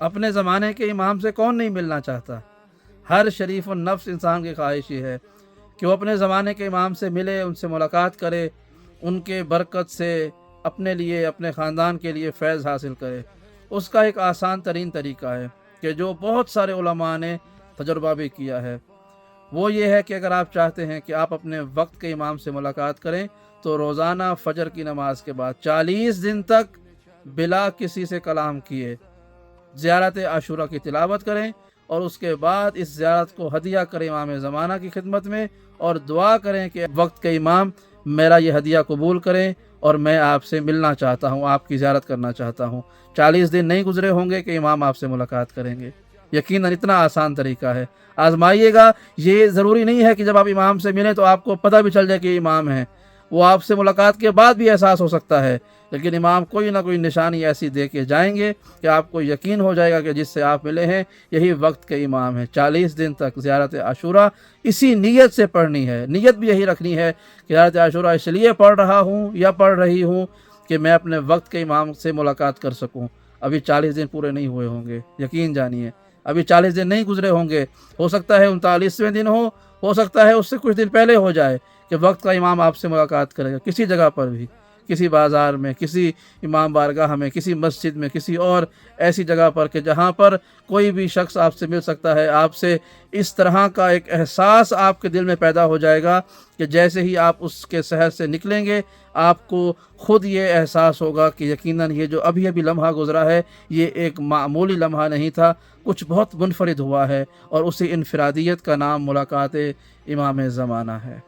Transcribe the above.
اپنے زمانے کے امام سے کون نہیں ملنا چاہتا؟ ہر شریف النفس انسان کی خواہش یہ ہے کہ وہ اپنے زمانے کے امام سے ملے، ان سے ملاقات کرے، ان کے برکت سے اپنے لیے، اپنے خاندان کے لیے فیض حاصل کرے۔ اس کا ایک آسان ترین طریقہ ہے کہ جو بہت سارے علماء نے تجربہ بھی کیا ہے، وہ یہ ہے کہ اگر آپ چاہتے ہیں کہ آپ اپنے وقت کے امام سے ملاقات کریں تو روزانہ فجر کی نماز کے بعد 40 دن تک بلا کسی سے کلام کیے زیارت عاشورہ کی تلاوت کریں، اور اس کے بعد اس زیارت کو ہدیہ کریں امام زمانہ کی خدمت میں، اور دعا کریں کہ وقت کے امام میرا یہ ہدیہ قبول کریں اور میں آپ سے ملنا چاہتا ہوں، آپ کی زیارت کرنا چاہتا ہوں۔ 40 دن نہیں گزرے ہوں گے کہ امام آپ سے ملاقات کریں گے۔ یقیناً اتنا آسان طریقہ ہے، آزمائیے گا۔ یہ ضروری نہیں ہے کہ جب آپ امام سے ملیں تو آپ کو پتہ بھی چل جائے کہ امام ہیں، وہ آپ سے ملاقات کے بعد بھی احساس ہو سکتا ہے، لیکن امام کوئی نہ کوئی نشانی ایسی دے کے جائیں گے کہ آپ کو یقین ہو جائے گا کہ جس سے آپ ملے ہیں یہی وقت کے امام ہیں۔ 40 دن تک زیارت عاشورہ اسی نیت سے پڑھنی ہے، نیت بھی یہی رکھنی ہے کہ زیارت عاشورہ اس لیے پڑھ رہا ہوں یا پڑھ رہی ہوں کہ میں اپنے وقت کے امام سے ملاقات کر سکوں۔ ابھی 40 دن پورے نہیں ہوئے ہوں گے، یقین جانیے، ابھی 40 دن نہیں گزرے ہوں گے، ہو سکتا ہے 39ویں دن ہو سکتا ہے اس سے کچھ دن پہلے ہو جائے کہ وقت کا امام آپ سے ملاقات کرے گا، کسی جگہ پر بھی، کسی بازار میں، کسی امام بارگاہ میں، کسی مسجد میں، کسی اور ایسی جگہ پر کہ جہاں پر کوئی بھی شخص آپ سے مل سکتا ہے۔ آپ سے اس طرح کا ایک احساس آپ کے دل میں پیدا ہو جائے گا کہ جیسے ہی آپ اس کے شہر سے نکلیں گے آپ کو خود یہ احساس ہوگا کہ یقیناً یہ جو ابھی لمحہ گزرا ہے یہ ایک معمولی لمحہ نہیں تھا، کچھ بہت منفرد ہوا ہے، اور اسی انفرادیت کا نام ملاقات امام زمانہ ہے۔